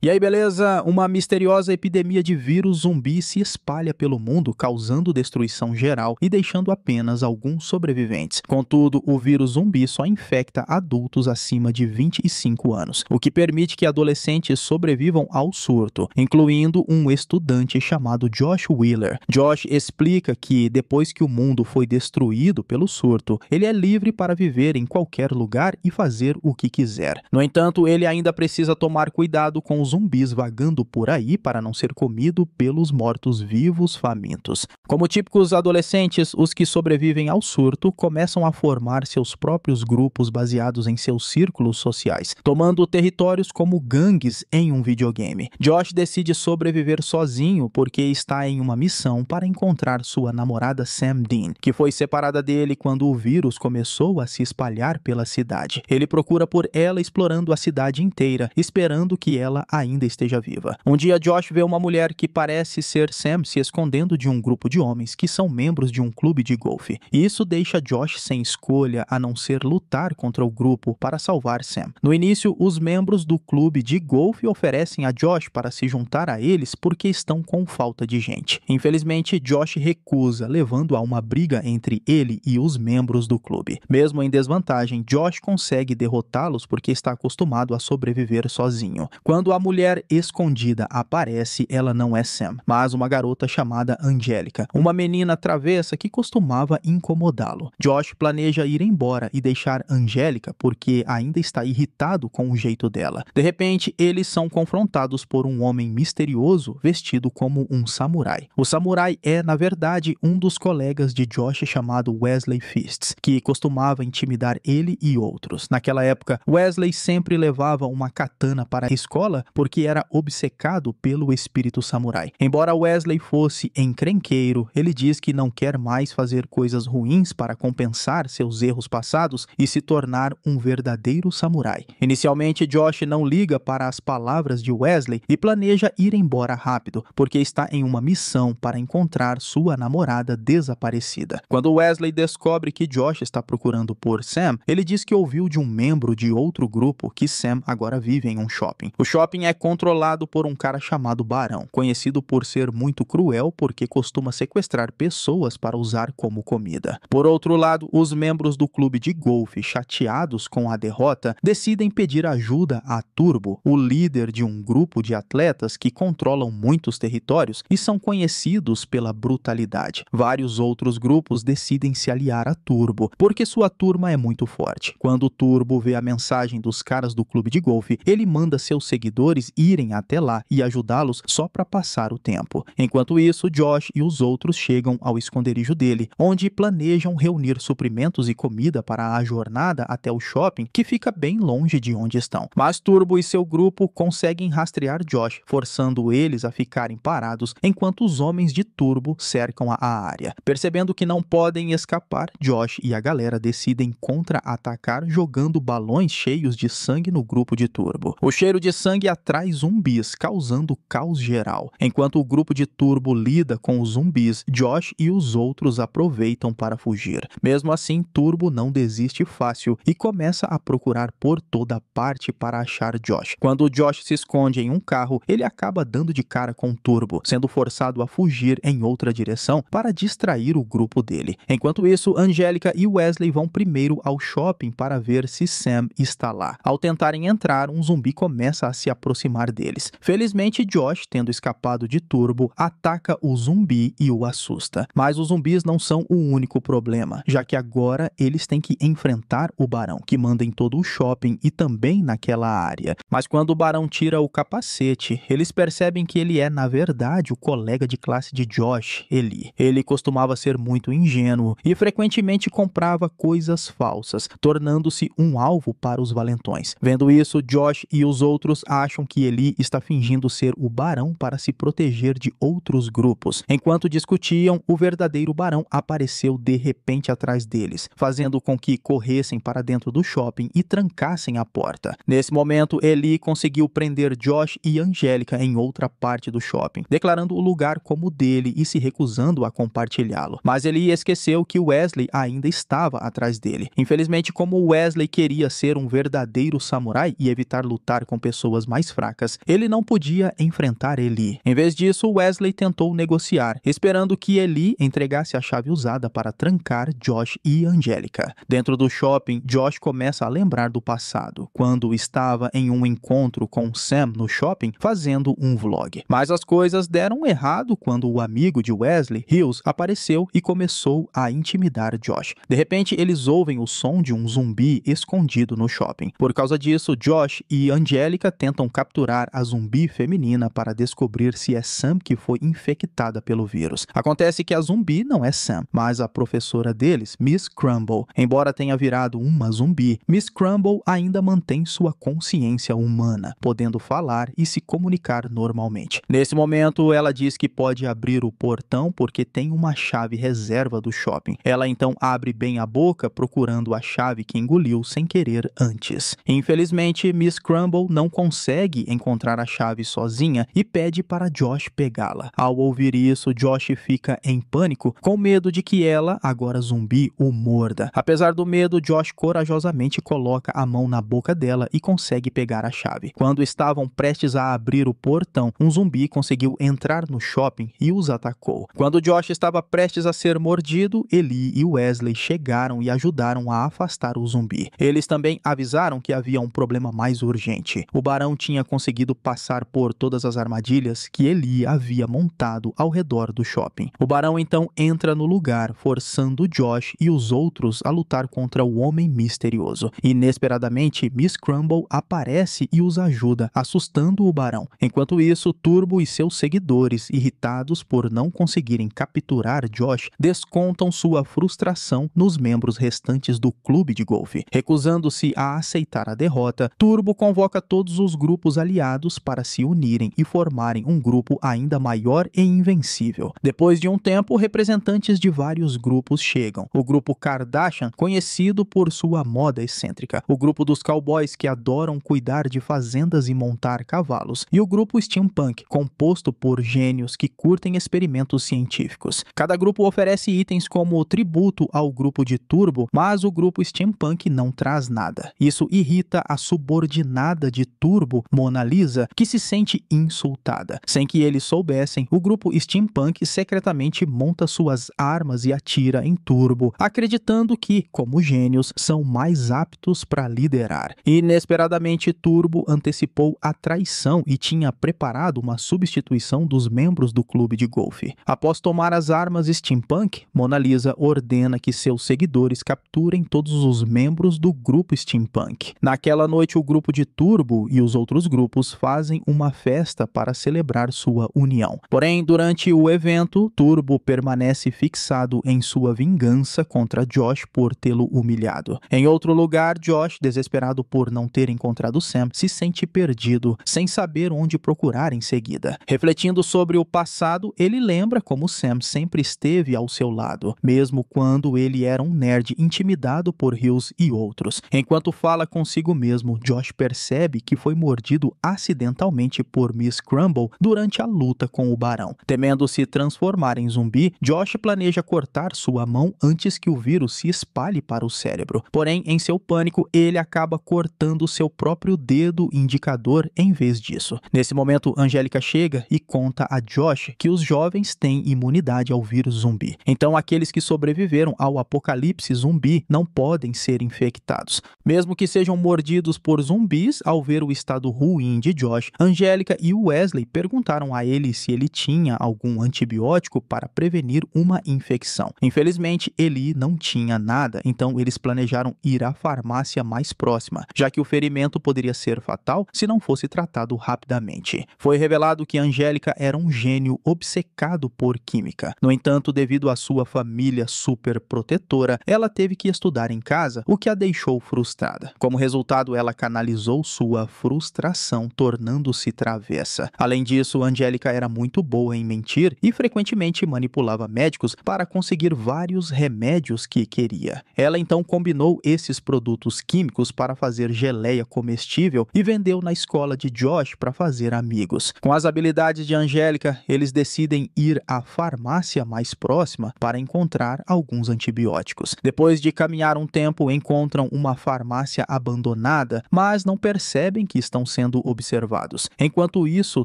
E aí, beleza? Uma misteriosa epidemia de vírus zumbi se espalha pelo mundo, causando destruição geral e deixando apenas alguns sobreviventes. Contudo, o vírus zumbi só infecta adultos acima de 25 anos, o que permite que adolescentes sobrevivam ao surto, incluindo um estudante chamado Josh Wheeler. Josh explica que, depois que o mundo foi destruído pelo surto, ele é livre para viver em qualquer lugar e fazer o que quiser. No entanto, ele ainda precisa tomar cuidado com os zumbis vagando por aí para não ser comido pelos mortos-vivos famintos. Como típicos adolescentes, os que sobrevivem ao surto começam a formar seus próprios grupos baseados em seus círculos sociais, tomando territórios como gangues em um videogame. Josh decide sobreviver sozinho porque está em uma missão para encontrar sua namorada Sam Dean, que foi separada dele quando o vírus começou a se espalhar pela cidade. Ele procura por ela explorando a cidade inteira, esperando que ela ainda esteja viva. Um dia, Josh vê uma mulher que parece ser Sam se escondendo de um grupo de homens que são membros de um clube de golfe. E isso deixa Josh sem escolha a não ser lutar contra o grupo para salvar Sam. No início, os membros do clube de golfe oferecem a Josh para se juntar a eles porque estão com falta de gente. Infelizmente, Josh recusa, levando a uma briga entre ele e os membros do clube. Mesmo em desvantagem, Josh consegue derrotá-los porque está acostumado a sobreviver sozinho. Quando a mulher escondida aparece, ela não é Sam, mas uma garota chamada Angélica, uma menina travessa que costumava incomodá-lo. Josh planeja ir embora e deixar Angélica porque ainda está irritado com o jeito dela. De repente, eles são confrontados por um homem misterioso vestido como um samurai. O samurai é, na verdade, um dos colegas de Josh chamado Wesley Fists, que costumava intimidar ele e outros. Naquela época, Wesley sempre levava uma katana para a escola porque era obcecado pelo espírito samurai. Embora Wesley fosse encrenqueiro, ele diz que não quer mais fazer coisas ruins para compensar seus erros passados e se tornar um verdadeiro samurai. Inicialmente, Josh não liga para as palavras de Wesley e planeja ir embora rápido, porque está em uma missão para encontrar sua namorada desaparecida. Quando Wesley descobre que Josh está procurando por Sam, ele diz que ouviu de um membro de outro grupo que Sam agora vive em um shopping. O shopping é controlado por um cara chamado Barão, conhecido por ser muito cruel porque costuma sequestrar pessoas para usar como comida. Por outro lado, os membros do clube de golfe, chateados com a derrota, decidem pedir ajuda a Turbo, o líder de um grupo de atletas que controlam muitos territórios e são conhecidos pela brutalidade. Vários outros grupos decidem se aliar a Turbo, porque sua turma é muito forte. Quando Turbo vê a mensagem dos caras do clube de golfe, ele manda seus seguidores irem até lá e ajudá-los só para passar o tempo. Enquanto isso, Josh e os outros chegam ao esconderijo dele, onde planejam reunir suprimentos e comida para a jornada até o shopping, que fica bem longe de onde estão. Mas Turbo e seu grupo conseguem rastrear Josh, forçando eles a ficarem parados enquanto os homens de Turbo cercam a área. Percebendo que não podem escapar, Josh e a galera decidem contra-atacar jogando balões cheios de sangue no grupo de Turbo. O cheiro de sangue atrai zumbis, causando caos geral. Enquanto o grupo de Turbo lida com os zumbis, Josh e os outros aproveitam para fugir. Mesmo assim, Turbo não desiste fácil e começa a procurar por toda parte para achar Josh. Quando Josh se esconde em um carro, ele acaba dando de cara com Turbo, sendo forçado a fugir em outra direção para distrair o grupo dele. Enquanto isso, Angélica e Wesley vão primeiro ao shopping para ver se Sam está lá. Ao tentarem entrar, um zumbi começa a se aproximar deles. Felizmente, Josh, tendo escapado de Turbo, ataca o zumbi e o assusta. Mas os zumbis não são o único problema, já que agora eles têm que enfrentar o Barão, que manda em todo o shopping e também naquela área. Mas quando o Barão tira o capacete, eles percebem que ele é, na verdade, o colega de classe de Josh, Eli. Ele costumava ser muito ingênuo e frequentemente comprava coisas falsas, tornando-se um alvo para os valentões. Vendo isso, Josh e os outros acham que Eli está fingindo ser o Barão para se proteger de outros grupos. Enquanto discutiam, o verdadeiro Barão apareceu de repente atrás deles, fazendo com que corressem para dentro do shopping e trancassem a porta. Nesse momento, Eli conseguiu prender Josh e Angélica em outra parte do shopping, declarando o lugar como dele e se recusando a compartilhá-lo. Mas Eli esqueceu que Wesley ainda estava atrás dele. Infelizmente, como Wesley queria ser um verdadeiro samurai e evitar lutar com pessoas mais fracas. Ele não podia enfrentar Ellie. Em vez disso, Wesley tentou negociar, esperando que Ellie entregasse a chave usada para trancar Josh e Angélica. Dentro do shopping, Josh começa a lembrar do passado, quando estava em um encontro com Sam no shopping fazendo um vlog. Mas as coisas deram errado quando o amigo de Wesley, Hills, apareceu e começou a intimidar Josh. De repente, eles ouvem o som de um zumbi escondido no shopping. Por causa disso, Josh e Angélica tentam capturar a zumbi feminina para descobrir se é Sam que foi infectada pelo vírus. Acontece que a zumbi não é Sam, mas a professora deles, Miss Crumble. Embora tenha virado uma zumbi, Miss Crumble ainda mantém sua consciência humana, podendo falar e se comunicar normalmente. Nesse momento, ela diz que pode abrir o portão porque tem uma chave reserva do shopping. Ela então abre bem a boca procurando a chave que engoliu sem querer antes. Infelizmente, Miss Crumble não consegue encontrar a chave sozinha e pede para Josh pegá-la. Ao ouvir isso, Josh fica em pânico, com medo de que ela, agora zumbi, o morda. Apesar do medo, Josh corajosamente coloca a mão na boca dela e consegue pegar a chave. Quando estavam prestes a abrir o portão, um zumbi conseguiu entrar no shopping e os atacou. Quando Josh estava prestes a ser mordido, Ellie e Wesley chegaram e ajudaram a afastar o zumbi. Eles também avisaram que havia um problema mais urgente. O barão tinha conseguido passar por todas as armadilhas que Ellie havia montado ao redor do shopping. O barão então entra no lugar, forçando Josh e os outros a lutar contra o homem misterioso. Inesperadamente, Miss Crumble aparece e os ajuda, assustando o barão. Enquanto isso, Turbo e seus seguidores, irritados por não conseguirem capturar Josh, descontam sua frustração nos membros restantes do clube de golfe. Recusando-se a aceitar a derrota, Turbo convoca todos os grupos aliados para se unirem e formarem um grupo ainda maior e invencível. Depois de um tempo, representantes de vários grupos chegam. O grupo Kardashian, conhecido por sua moda excêntrica. O grupo dos cowboys que adoram cuidar de fazendas e montar cavalos. E o grupo Steampunk, composto por gênios que curtem experimentos científicos. Cada grupo oferece itens como tributo ao grupo de Turbo, mas o grupo Steampunk não traz nada. Isso irrita a subordinada de Turbo, Mona Lisa, que se sente insultada. Sem que eles soubessem, o grupo Steampunk secretamente monta suas armas e atira em Turbo, acreditando que, como gênios, são mais aptos para liderar. Inesperadamente, Turbo antecipou a traição e tinha preparado uma substituição dos membros do clube de golfe. Após tomar as armas Steampunk, Mona Lisa ordena que seus seguidores capturem todos os membros do grupo Steampunk. Naquela noite, o grupo de Turbo e os outros grupos fazem uma festa para celebrar sua união. Porém, durante o evento, Turbo permanece fixado em sua vingança contra Josh por tê-lo humilhado. Em outro lugar, Josh, desesperado por não ter encontrado Sam, se sente perdido, sem saber onde procurar em seguida. Refletindo sobre o passado, ele lembra como Sam sempre esteve ao seu lado, mesmo quando ele era um nerd intimidado por Hills e outros. Enquanto fala consigo mesmo, Josh percebe que foi mordido acidentalmente por Miss Crumble durante a luta com o barão. Temendo se transformar em zumbi, Josh planeja cortar sua mão antes que o vírus se espalhe para o cérebro. Porém, em seu pânico, ele acaba cortando seu próprio dedo indicador em vez disso. Nesse momento, Angélica chega e conta a Josh que os jovens têm imunidade ao vírus zumbi. Então, aqueles que sobreviveram ao apocalipse zumbi não podem ser infectados. Mesmo que sejam mordidos por zumbis, ao ver o estado ruim de Josh, Angélica e Wesley perguntaram a ele se ele tinha algum antibiótico para prevenir uma infecção. Infelizmente, ele não tinha nada, então eles planejaram ir à farmácia mais próxima, já que o ferimento poderia ser fatal se não fosse tratado rapidamente. Foi revelado que Angélica era um gênio obcecado por química. No entanto, devido à sua família super protetora, ela teve que estudar em casa, o que a deixou frustrada. Como resultado, ela canalizou sua frustração, tornando-se travessa. Além disso, Angélica era muito boa em mentir e frequentemente manipulava médicos para conseguir vários remédios que queria. Ela então combinou esses produtos químicos para fazer geleia comestível e vendeu na escola de Josh para fazer amigos. Com as habilidades de Angélica, eles decidem ir à farmácia mais próxima para encontrar alguns antibióticos. Depois de caminhar um tempo, encontram uma farmácia abandonada, mas não percebem que estão sendo observados. Enquanto isso,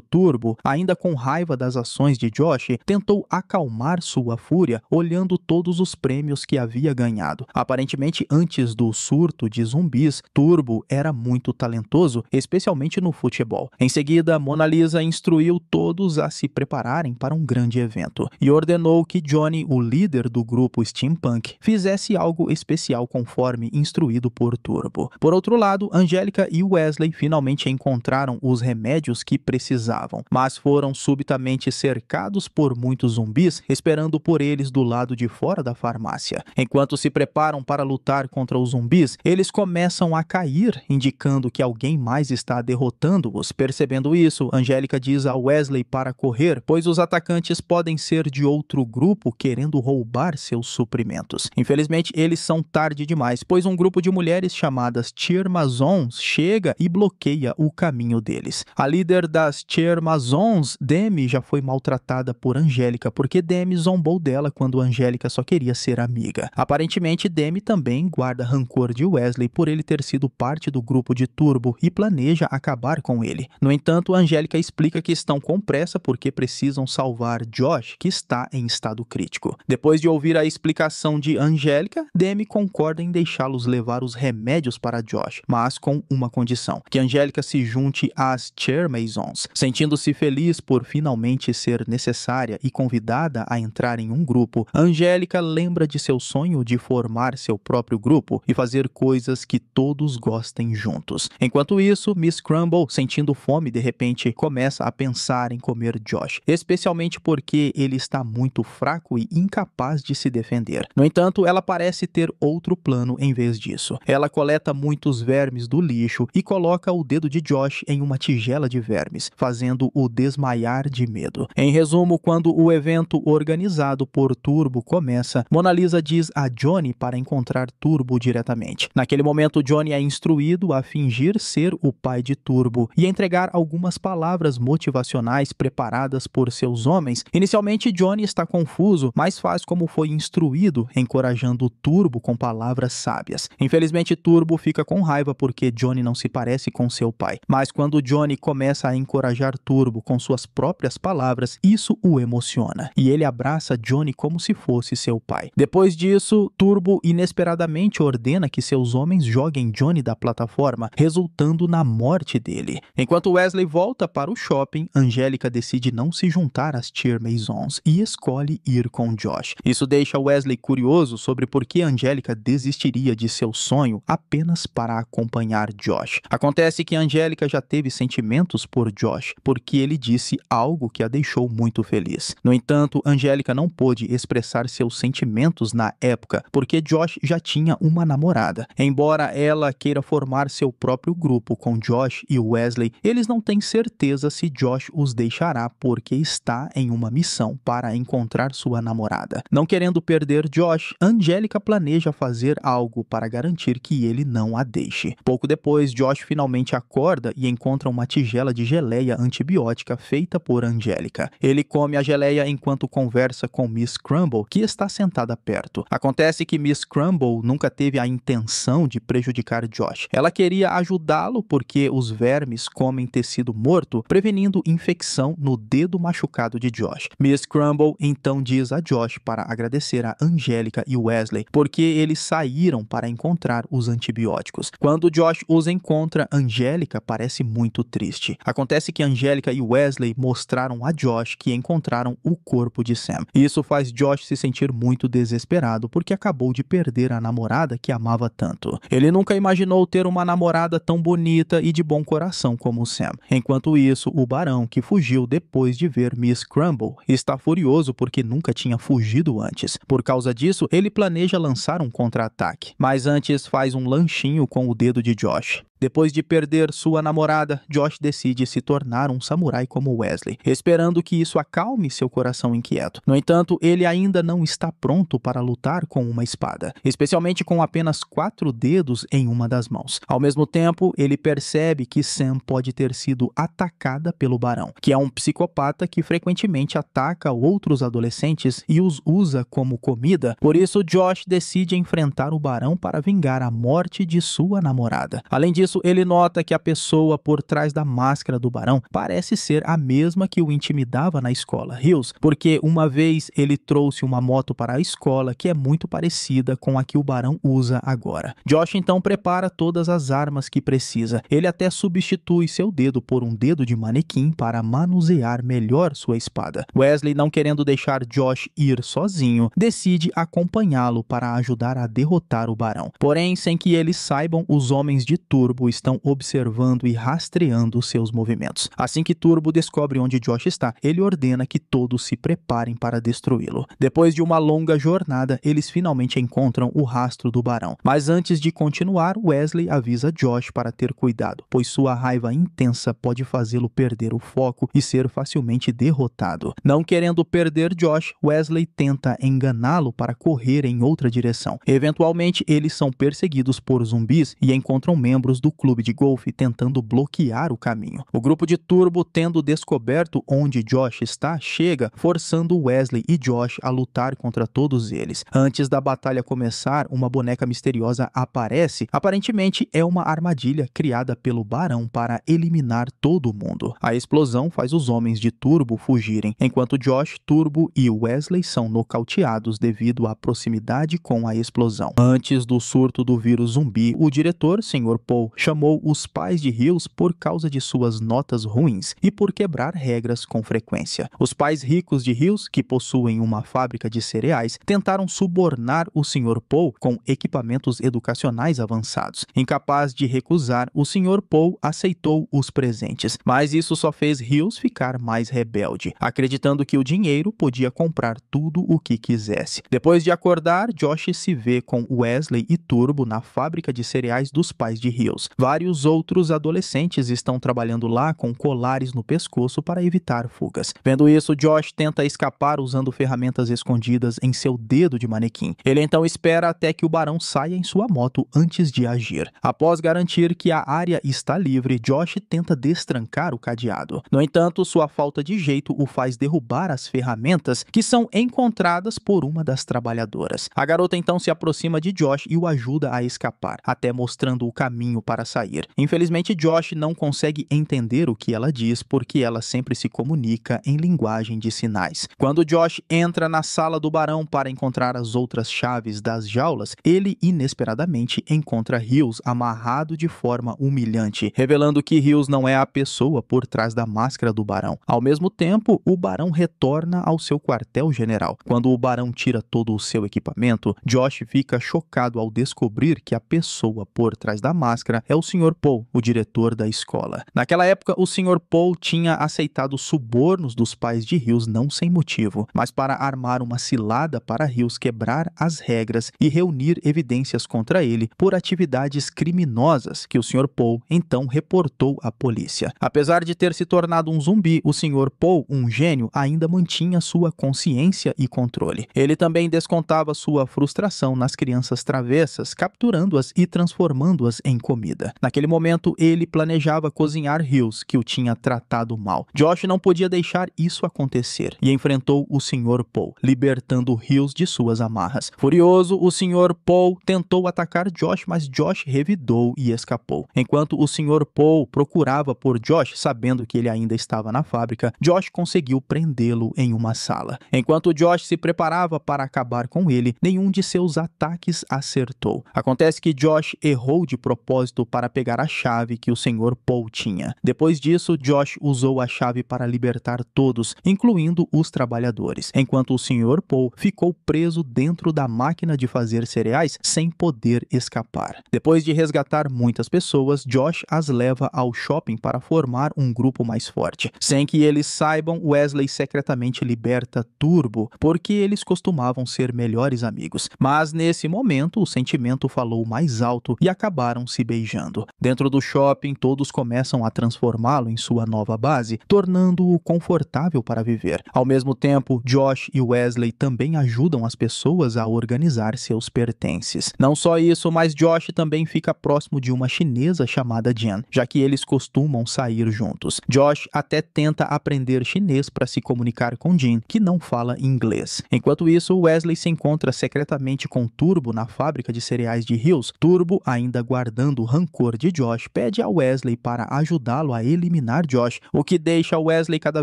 Turbo, ainda com raiva das ações de Josh, tentou acalmar sua fúria olhando todos os prêmios que havia ganhado. Aparentemente, antes do surto de zumbis, Turbo era muito talentoso, especialmente no futebol. Em seguida, Mona Lisa instruiu todos a se prepararem para um grande evento e ordenou que Johnny, o líder do grupo Steampunk, fizesse algo especial conforme instruído por Turbo. Por outro lado, Angélica e Wesley finalmente encontraram os remédios que precisavam, mas foram subitamente cercados por muitos zumbis esperando por eles do lado de fora da farmácia. Enquanto se preparam para lutar contra os zumbis, eles começam a cair, indicando que alguém mais está derrotando-os. Percebendo isso, Angélica diz a Wesley para correr, pois os atacantes podem ser de outro grupo querendo roubar seus suprimentos. Infelizmente, eles são tarde demais, pois um grupo de mulheres chamadas Cheermazons chega e bloqueia o caminho deles. A líder das Cheermazons, Demi, já foi maltratada por Angélica porque Demi zombou dela quando Angélica só queria ser amiga. Aparentemente, Demi também guarda rancor de Wesley por ele ter sido parte do grupo de Turbo e planeja acabar com ele. No entanto, Angélica explica que estão com pressa porque precisam salvar Josh, que está em estado crítico. Depois de ouvir a explicação de Angélica, Demi concorda em deixá-los levar os remédios para Josh, mas com uma condição: que Angélica se junte às Cheermazons. Sentindo-se feliz por finalmente ser necessária e convidada a entrar em um grupo, Angélica lembra de seu sonho de formar seu próprio grupo e fazer coisas que todos gostem juntos. Enquanto isso, Miss Crumble, sentindo fome, de repente começa a pensar em comer Josh, especialmente porque ele está muito fraco e incapaz de se defender. No entanto, ela parece ter outro plano em vez disso. Ela coleta muitos vermes do lixo e coloca o dedo de Josh em uma tigela de vermes, fazendo-o desmaiar de medo. Em resumo, quando o evento organizado por Turbo começa, Mona Lisa diz a Johnny para encontrar Turbo diretamente. Naquele momento, Johnny é instruído a fingir ser o pai de Turbo e entregar algumas palavras motivacionais preparadas por seus homens. Inicialmente, Johnny está confuso, mas faz como foi instruído, encorajando Turbo com palavras sábias. Infelizmente, Turbo fica com raiva porque Johnny não se parece com seu pai. Mas quando Johnny começa a encorajar Turbo com suas próprias palavras, isso o emociona, e ele abraça Johnny como se fosse seu pai. Depois disso, Turbo inesperadamente ordena que seus homens joguem Johnny da plataforma, resultando na morte dele. Enquanto Wesley volta para o shopping, Angélica decide não se juntar às Cheermazons e escolhe ir com Josh. Isso deixa Wesley curioso sobre por que Angélica desistiria de seu sonho apenas para acompanhar Josh. Acontece que Angélica já teve sentimentos por Josh, porque ele disse algo que a deixou muito feliz. No entanto, Angélica não pôde expressar seus sentimentos na época, porque Josh já tinha uma namorada. Embora ela queira formar seu próprio grupo com Josh e Wesley, eles não têm certeza se Josh os deixará porque está em uma missão para encontrar sua namorada. Não querendo perder Josh, Angélica planeja fazer algo para garantir que ele não a deixe. Pouco depois, Josh finalmente acorda e encontra uma tigela de geleia antibiótica feita por Angélica. Ele come a geleia enquanto conversa com Miss Crumble, que está sentada perto. Acontece que Miss Crumble nunca teve a intenção de prejudicar Josh. Ela queria ajudá-lo porque os vermes comem tecido morto, prevenindo infecção no dedo machucado de Josh. Miss Crumble então diz a Josh para agradecer a Angélica e Wesley, porque eles saíram para encontrar os antibióticos. Quando Josh os encontra, Angélica parece muito triste. Acontece que Angélica e Wesley mostraram a Josh que encontraram o corpo de Sam. Isso faz Josh se sentir muito desesperado porque acabou de perder a namorada que amava tanto. Ele nunca imaginou ter uma namorada tão bonita e de bom coração como Sam. Enquanto isso, o barão, que fugiu depois de ver Miss Crumble, está furioso porque nunca tinha fugido antes. Por causa disso, ele planeja lançar um contra-ataque, mas antes faz um lanchinho com o dedo de Josh. Depois de perder sua namorada, Josh decide se tornar um samurai como Wesley, esperando que isso acalme seu coração inquieto. No entanto, ele ainda não está pronto para lutar com uma espada, especialmente com apenas 4 dedos em uma das mãos. Ao mesmo tempo, ele percebe que Sam pode ter sido atacada pelo barão, que é um psicopata que frequentemente ataca outros adolescentes e os usa como comida. Por isso, Josh decide enfrentar o barão para vingar a morte de sua namorada. Além disso, isso, ele nota que a pessoa por trás da máscara do barão parece ser a mesma que o intimidava na escola Hills, porque uma vez ele trouxe uma moto para a escola que é muito parecida com a que o barão usa agora. Josh então prepara todas as armas que precisa. Ele até substitui seu dedo por um dedo de manequim para manusear melhor sua espada. Wesley, não querendo deixar Josh ir sozinho, decide acompanhá-lo para ajudar a derrotar o barão. Porém, sem que eles saibam, os homens de Turbo estão observando e rastreando seus movimentos. Assim que Turbo descobre onde Josh está, ele ordena que todos se preparem para destruí-lo. Depois de uma longa jornada, eles finalmente encontram o rastro do barão. Mas antes de continuar, Wesley avisa Josh para ter cuidado, pois sua raiva intensa pode fazê-lo perder o foco e ser facilmente derrotado. Não querendo perder Josh, Wesley tenta enganá-lo para correr em outra direção. Eventualmente, eles são perseguidos por zumbis e encontram membros do clube de golfe tentando bloquear o caminho. O grupo de Turbo, tendo descoberto onde Josh está, chega, forçando Wesley e Josh a lutar contra todos eles. Antes da batalha começar, uma boneca misteriosa aparece. Aparentemente, é uma armadilha criada pelo barão para eliminar todo mundo. A explosão faz os homens de Turbo fugirem, enquanto Josh, Turbo e Wesley são nocauteados devido à proximidade com a explosão. Antes do surto do vírus zumbi, o diretor, Sr. Paul, chamou os pais de Hills por causa de suas notas ruins e por quebrar regras com frequência. Os pais ricos de Hills, que possuem uma fábrica de cereais, tentaram subornar o Sr. Paul com equipamentos educacionais avançados. Incapaz de recusar, o Sr. Paul aceitou os presentes, mas isso só fez Hills ficar mais rebelde, acreditando que o dinheiro podia comprar tudo o que quisesse. Depois de acordar, Josh se vê com Wesley e Turbo na fábrica de cereais dos pais de Hills. Vários outros adolescentes estão trabalhando lá com colares no pescoço para evitar fugas. Vendo isso, Josh tenta escapar usando ferramentas escondidas em seu dedo de manequim. Ele então espera até que o barão saia em sua moto antes de agir. Após garantir que a área está livre, Josh tenta destrancar o cadeado. No entanto, sua falta de jeito o faz derrubar as ferramentas que são encontradas por uma das trabalhadoras. A garota então se aproxima de Josh e o ajuda a escapar, até mostrando o caminho para sair. Infelizmente, Josh não consegue entender o que ela diz porque ela sempre se comunica em linguagem de sinais. Quando Josh entra na sala do barão para encontrar as outras chaves das jaulas, ele inesperadamente encontra Hills amarrado de forma humilhante, revelando que Hills não é a pessoa por trás da máscara do barão. Ao mesmo tempo, o barão retorna ao seu quartel-general. Quando o barão tira todo o seu equipamento, Josh fica chocado ao descobrir que a pessoa por trás da máscara é o Sr. Paul, o diretor da escola. Naquela época, o Sr. Paul tinha aceitado subornos dos pais de Hills não sem motivo, mas para armar uma cilada para Hills quebrar as regras e reunir evidências contra ele por atividades criminosas que o Sr. Paul então reportou à polícia. Apesar de ter se tornado um zumbi, o Sr. Paul, um gênio, ainda mantinha sua consciência e controle. Ele também descontava sua frustração nas crianças travessas, capturando-as e transformando-as em comida. Naquele momento, ele planejava cozinhar Hills, que o tinha tratado mal. Josh não podia deixar isso acontecer e enfrentou o Sr. Paul, libertando Hills de suas amarras. Furioso, o Sr. Paul tentou atacar Josh, mas Josh revidou e escapou. Enquanto o Sr. Paul procurava por Josh, sabendo que ele ainda estava na fábrica, Josh conseguiu prendê-lo em uma sala. Enquanto Josh se preparava para acabar com ele, nenhum de seus ataques acertou. Acontece que Josh errou de propósito para pegar a chave que o Sr. Paul tinha. Depois disso, Josh usou a chave para libertar todos, incluindo os trabalhadores, enquanto o Sr. Paul ficou preso dentro da máquina de fazer cereais sem poder escapar. Depois de resgatar muitas pessoas, Josh as leva ao shopping para formar um grupo mais forte. Sem que eles saibam, Wesley secretamente liberta Turbo, porque eles costumavam ser melhores amigos. Mas nesse momento, o sentimento falou mais alto e acabaram se beijando. Dentro do shopping, todos começam a transformá-lo em sua nova base, tornando-o confortável para viver. Ao mesmo tempo, Josh e Wesley também ajudam as pessoas a organizar seus pertences. Não só isso, mas Josh também fica próximo de uma chinesa chamada Jen, já que eles costumam sair juntos. Josh até tenta aprender chinês para se comunicar com Jen, que não fala inglês. Enquanto isso, Wesley se encontra secretamente com Turbo na fábrica de cereais de Hills. Turbo, ainda guardando rancor de Josh, pede a Wesley para ajudá-lo a eliminar Josh, o que deixa Wesley cada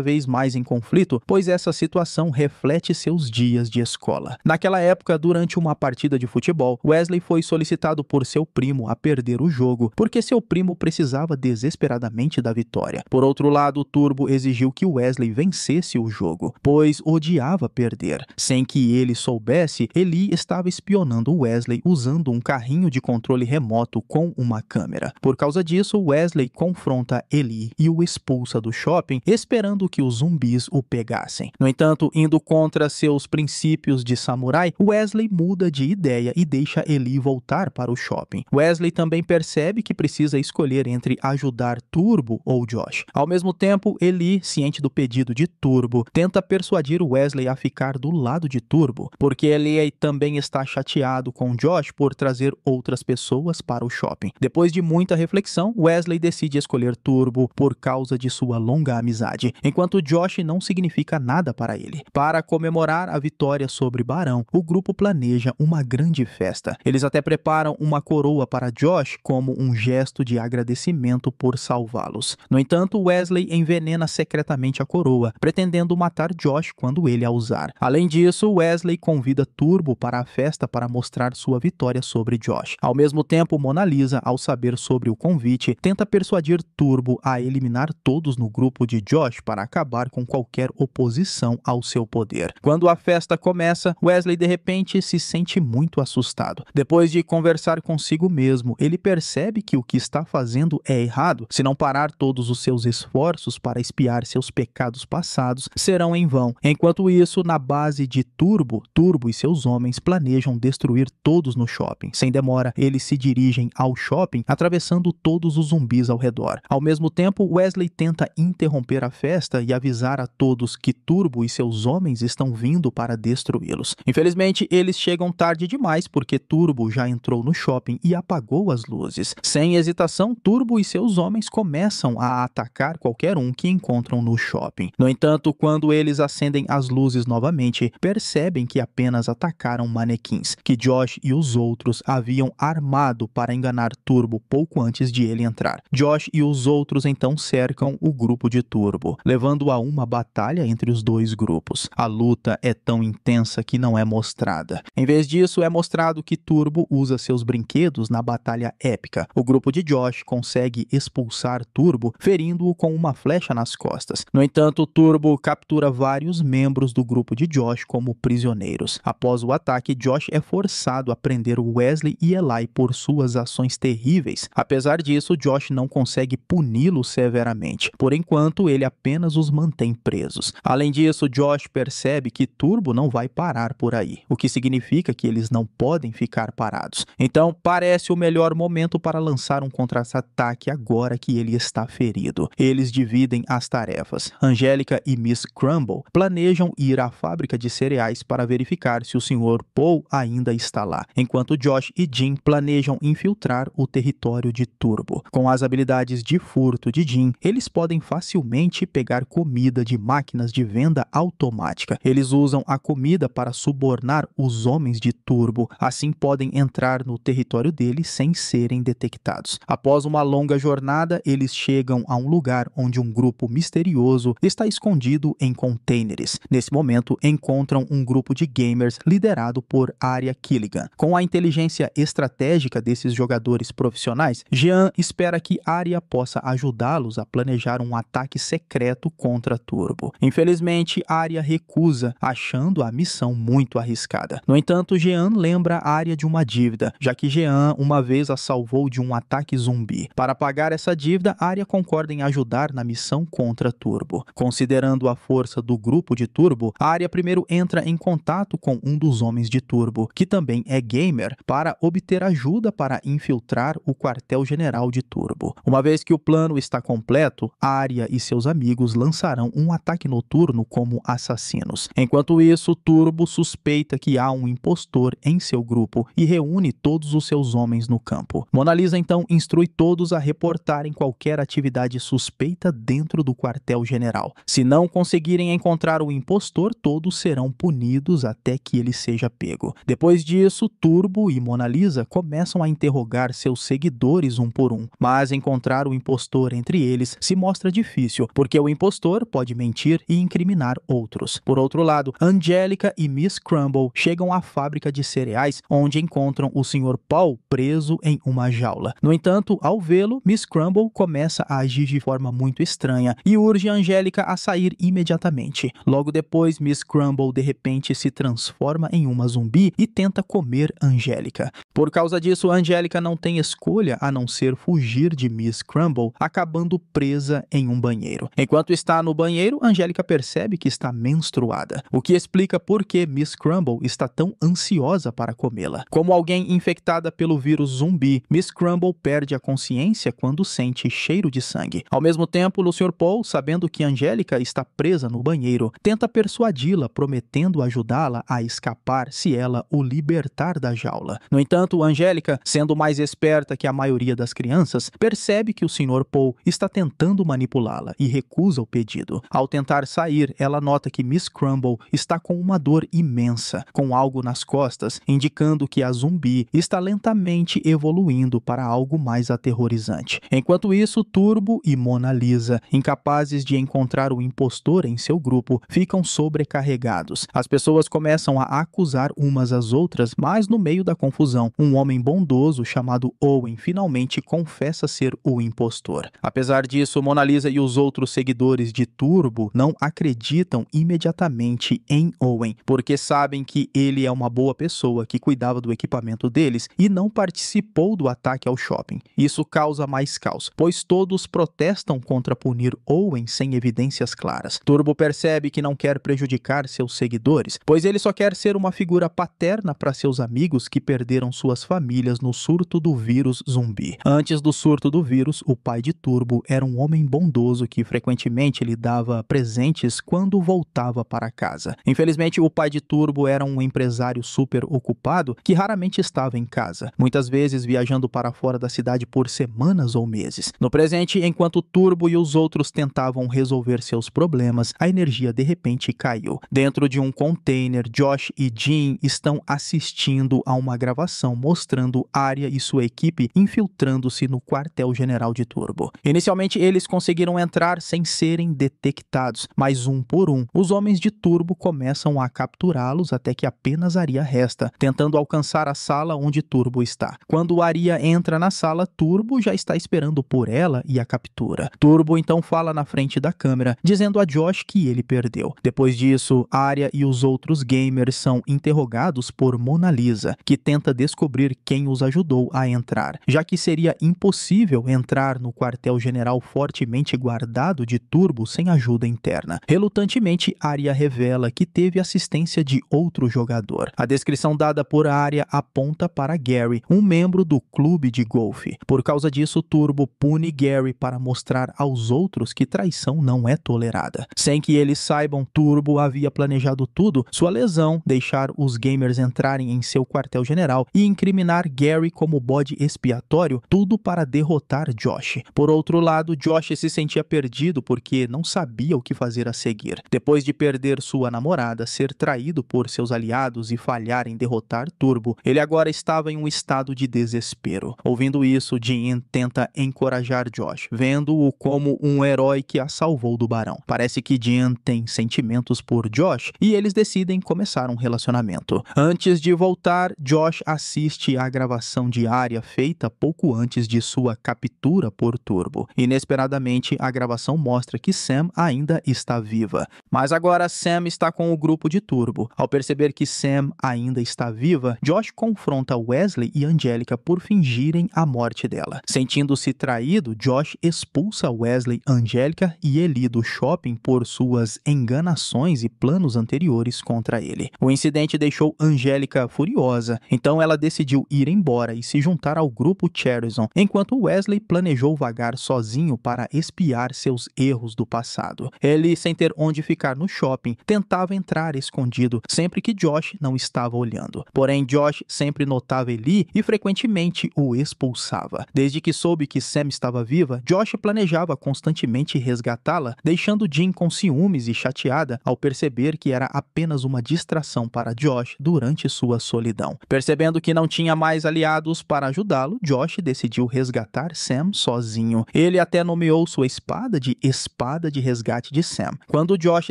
vez mais em conflito, pois essa situação reflete seus dias de escola. Naquela época, durante uma partida de futebol, Wesley foi solicitado por seu primo a perder o jogo, porque seu primo precisava desesperadamente da vitória. Por outro lado, Turbo exigiu que Wesley vencesse o jogo, pois odiava perder. Sem que ele soubesse, Eli estava espionando Wesley usando um carrinho de controle remoto com uma câmera. Por causa disso, Wesley confronta Eli e o expulsa do shopping, esperando que os zumbis o pegassem. No entanto, indo contra seus princípios de samurai, Wesley muda de ideia e deixa Eli voltar para o shopping. Wesley também percebe que precisa escolher entre ajudar Turbo ou Josh. Ao mesmo tempo, Eli, ciente do pedido de Turbo, tenta persuadir Wesley a ficar do lado de Turbo, porque Eli também está chateado com Josh por trazer outras pessoas para o shopping. Depois de muita reflexão, Wesley decide escolher Turbo por causa de sua longa amizade, enquanto Josh não significa nada para ele. Para comemorar a vitória sobre Barão, o grupo planeja uma grande festa. Eles até preparam uma coroa para Josh como um gesto de agradecimento por salvá-los. No entanto, Wesley envenena secretamente a coroa, pretendendo matar Josh quando ele a usar. Além disso, Wesley convida Turbo para a festa para mostrar sua vitória sobre Josh. Ao mesmo tempo, Mona Lisa, ao saber sobre o convite, tenta persuadir Turbo a eliminar todos no grupo de Josh para acabar com qualquer oposição ao seu poder. Quando a festa começa, Wesley de repente se sente muito assustado. Depois de conversar consigo mesmo, ele percebe que o que está fazendo é errado. Se não parar, todos os seus esforços para espiar seus pecados passados serão em vão. Enquanto isso, na base de Turbo e seus homens planejam destruir todos no shopping. Sem demora, eles se dirigem ao shopping, atravessando todos os zumbis ao redor. Ao mesmo tempo, Wesley tenta interromper a festa e avisar a todos que Turbo e seus homens estão vindo para destruí-los. Infelizmente, eles chegam tarde demais porque Turbo já entrou no shopping e apagou as luzes. Sem hesitação, Turbo e seus homens começam a atacar qualquer um que encontram no shopping. No entanto, quando eles acendem as luzes novamente, percebem que apenas atacaram manequins, que Josh e os outros haviam armado para enganar Turbo pouco antes de ele entrar. Josh e os outros então cercam o grupo de Turbo, levando a uma batalha entre os dois grupos. A luta é tão intensa que não é mostrada. Em vez disso, é mostrado que Turbo usa seus brinquedos na batalha épica. O grupo de Josh consegue expulsar Turbo, ferindo-o com uma flecha nas costas. No entanto, Turbo captura vários membros do grupo de Josh como prisioneiros. Após o ataque, Josh é forçado a prender Wesley e Eli por suas ações terríveis. Apesar disso, Josh não consegue puni-los severamente. Por enquanto, ele apenas os mantém presos. Além disso, Josh percebe que Turbo não vai parar por aí, o que significa que eles não podem ficar parados. Então, parece o melhor momento para lançar um contra-ataque agora que ele está ferido. Eles dividem as tarefas. Angélica e Miss Crumble planejam ir à fábrica de cereais para verificar se o Sr. Paul ainda está lá, enquanto Josh e Jim planejam infiltrar o território de Turbo. Com as habilidades de furto de Jim, eles podem facilmente pegar comida de máquinas de venda automática. Eles usam a comida para subornar os homens de Turbo, assim podem entrar no território dele sem serem detectados. Após uma longa jornada, eles chegam a um lugar onde um grupo misterioso está escondido em containers. Nesse momento, encontram um grupo de gamers liderado por Arya Killigan. Com a inteligência estratégica desses jogadores profissionais, Jean espera que Arya possa ajudá-los a planejar um ataque secreto contra Turbo. Infelizmente, Arya recusa, achando a missão muito arriscada. No entanto, Jean lembra Arya de uma dívida, já que Jean uma vez a salvou de um ataque zumbi. Para pagar essa dívida, Arya concorda em ajudar na missão contra Turbo. Considerando a força do grupo de Turbo, Arya primeiro entra em contato com um dos homens de Turbo, que também é gamer, para obter ajuda para infiltrar o quartel-general de Turbo. Uma vez que o plano está completo, Arya e seus amigos lançarão um ataque noturno como assassinos. Enquanto isso, Turbo suspeita que há um impostor em seu grupo e reúne todos os seus homens no campo. Mona Lisa então instrui todos a reportarem qualquer atividade suspeita dentro do quartel-general. Se não conseguirem encontrar o impostor, todos serão punidos até que ele seja pego. Depois disso, Turbo e Mona Lisa começam a interrogar seus seguidores um por um, mas encontrar o impostor entre eles se mostra difícil, porque o impostor pode mentir e incriminar outros. Por outro lado, Angélica e Miss Crumble chegam à fábrica de cereais, onde encontram o Sr. Paul preso em uma jaula. No entanto, ao vê-lo, Miss Crumble começa a agir de forma muito estranha e urge Angélica a sair imediatamente. Logo depois, Miss Crumble de repente se transforma em uma zumbi e tenta comer Angélica. Por causa disso, Angélica não tem escolha a não ser fugir de Miss Crumble, acabando presa em um banheiro. Enquanto está no banheiro, Angélica percebe que está menstruada, o que explica por que Miss Crumble está tão ansiosa para comê-la. Como alguém infectada pelo vírus zumbi, Miss Crumble perde a consciência quando sente cheiro de sangue. Ao mesmo tempo, o Sr. Paul, sabendo que Angélica está presa no banheiro, tenta persuadi-la, prometendo ajudá-la a escapar se ela o libertar da jaula. No entanto, Angélica, sendo mais esperta que a maioria das crianças, percebe que o Sr. Paul está tentando manipulá-la e recusa o pedido. Ao tentar sair, ela nota que Miss Crumble está com uma dor imensa, com algo nas costas, indicando que a zumbi está lentamente evoluindo para algo mais aterrorizante. Enquanto isso, Turbo e Mona Lisa, incapazes de encontrar o impostor em seu grupo, ficam sobrecarregados. As pessoas começam a acusar umas às outras, mas no meio da confusão, um homem bondoso chamado Owen finalmente confessa ser o impostor. Apesar disso, Mona Lisa e os outros seguidores de Turbo não acreditam imediatamente em Owen, porque sabem que ele é uma boa pessoa que cuidava do equipamento deles e não participou do ataque ao shopping. Isso causa mais caos, pois todos protestam contra punir Owen sem evidências claras. Turbo percebe que não quer prejudicar seus seguidores, pois ele só quer ser uma figura paterna para seus amigos que perderam suas famílias no surto do vírus zumbi. Antes do surto do vírus, o pai de Turbo era um homem bondoso que frequentemente lhe dava presentes quando voltava para casa. Infelizmente, o pai de Turbo era um empresário super ocupado que raramente estava em casa, muitas vezes viajando para fora da cidade por semanas ou meses. No presente, enquanto Turbo e os outros tentavam resolver seus problemas, a energia de repente caiu. Dentro de um container, Josh e Jean estão assistindo a uma gravação mostrando Arya e sua equipe infiltrando-se no quartel-general de Turbo. Inicialmente, eles conseguiram entrar sem serem detectados, mas um por um, os homens de Turbo começam a capturá-los até que apenas Arya resta, tentando alcançar a sala onde Turbo está. Quando Arya entra na sala, Turbo já está esperando por ela e a captura. Turbo então fala na frente da câmera, dizendo a Josh que ele perdeu. Depois disso, Arya e os outros gamers são interrogados por Mona Lisa, que tenta descobrir quem os ajudou a entrar, já que seria impossível entrar no quartel-general fortemente guardado de Turbo sem ajuda interna. Relutantemente, Arya revela que teve assistência de outro jogador. A descrição dada por Arya aponta para Gary, um membro do clube de golfe. Por causa disso, Turbo pune Gary para mostrar aos outros que traição não é tolerada. Sem que eles saibam, Turbo havia planejado tudo, sua lesão, deixar os gamers entrarem em seu quartel-general e incriminar Gary como bode expiatório, tudo para derrotar Josh. Por outro lado, Josh se sentia perdido porque não sabia o que fazer a seguir. Depois de perder sua namorada, ser traído por seus aliados e falhar em derrotar Turbo, ele agora estava em um estado de desespero. Ouvindo isso, Jean tenta encorajar Josh, vendo-o como um herói que a salvou do barão. Parece que Jean tem sentimentos por Josh e eles decidem começar um relacionamento. Antes de voltar, Josh assiste à gravação de Arya feita pouco antes de sua captura por Turbo. Inesperadamente, a gravação mostra que Sam ainda está viva. Mas agora Sam está com o grupo de Turbo. Ao perceber que Sam ainda está viva, Josh confronta Wesley e Angélica por fingirem a morte dela. Sentindo-se traído, Josh expulsa Wesley, Angélica e Eli do shopping por suas enganações e planos anteriores contra ele. O incidente deixou Angélica furiosa, então ela decidiu ir embora e se juntar ao grupo Cherison, enquanto Wesley planejou vagar sozinho para espiar seus erros do passado. Ele, sem ter onde ficar no shopping, tentava entrar escondido sempre que Josh não estava olhando. Porém, Josh sempre notava Eli e frequentemente o expulsava. Desde que soube que Sam estava viva, Josh planejava constantemente resgatá-la, deixando Jean com ciúmes e chateada ao perceber que era apenas uma distração para Josh durante sua solidão. Percebendo que não tinha mais aliados para ajudar, ajudá-lo, Josh decidiu resgatar Sam sozinho. Ele até nomeou sua espada de Espada de Resgate de Sam. Quando Josh